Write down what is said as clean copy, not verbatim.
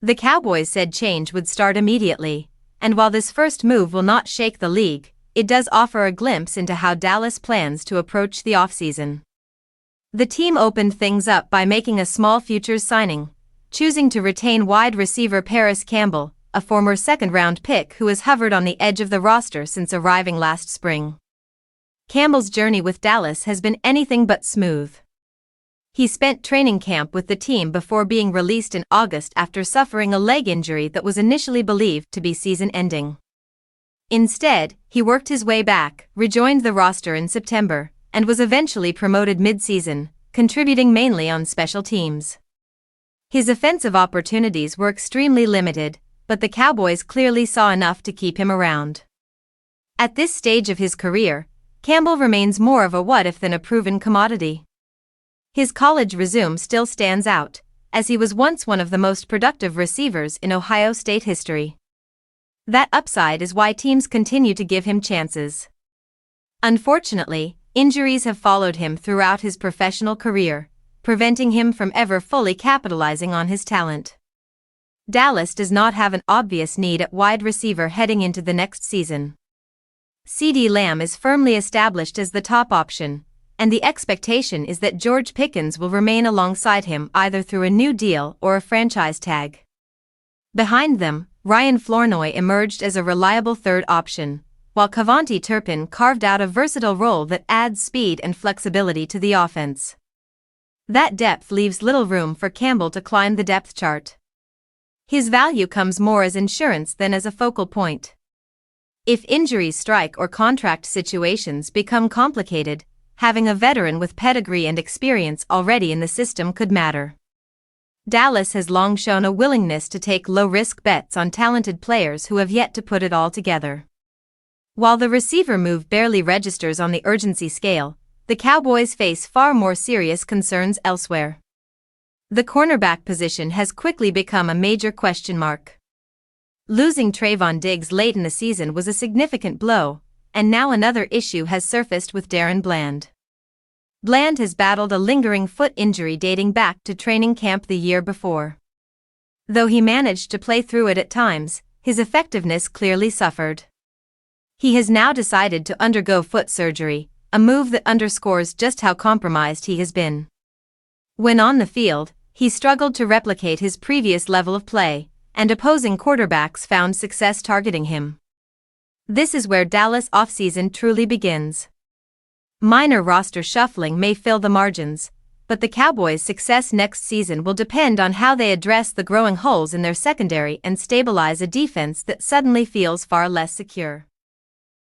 The Cowboys said change would start immediately, and while this first move will not shake the league, it does offer a glimpse into how Dallas plans to approach the offseason. The team opened things up by making a small futures signing, choosing to retain wide receiver Parris Campbell, a former second-round pick who has hovered on the edge of the roster since arriving last spring. Campbell's journey with Dallas has been anything but smooth. He spent training camp with the team before being released in August after suffering a leg injury that was initially believed to be season-ending. Instead, he worked his way back, rejoined the roster in September, and was eventually promoted mid-season, contributing mainly on special teams. His offensive opportunities were extremely limited, but the Cowboys clearly saw enough to keep him around. At this stage of his career, Campbell remains more of a what-if than a proven commodity. His college resume still stands out, as he was once one of the most productive receivers in Ohio State history. That upside is why teams continue to give him chances. Unfortunately, injuries have followed him throughout his professional career, preventing him from ever fully capitalizing on his talent. Dallas does not have an obvious need at wide receiver heading into the next season. CeeDee Lamb is firmly established as the top option, and the expectation is that George Pickens will remain alongside him either through a new deal or a franchise tag. Behind them, Ryan Flournoy emerged as a reliable third option, while Kevontae Turpin carved out a versatile role that adds speed and flexibility to the offense. That depth leaves little room for Campbell to climb the depth chart. His value comes more as insurance than as a focal point. If injuries strike or contract situations become complicated, having a veteran with pedigree and experience already in the system could matter. Dallas has long shown a willingness to take low-risk bets on talented players who have yet to put it all together. While the receiver move barely registers on the urgency scale, the Cowboys face far more serious concerns elsewhere. The cornerback position has quickly become a major question mark. Losing Trevon Diggs late in the season was a significant blow, and now another issue has surfaced with DaRon Bland. Bland has battled a lingering foot injury dating back to training camp the year before. Though he managed to play through it at times, his effectiveness clearly suffered. He has now decided to undergo foot surgery, a move that underscores just how compromised he has been. When on the field, he struggled to replicate his previous level of play, and opposing quarterbacks found success targeting him. This is where Dallas offseason truly begins. Minor roster shuffling may fill the margins, but the Cowboys' success next season will depend on how they address the growing holes in their secondary and stabilize a defense that suddenly feels far less secure.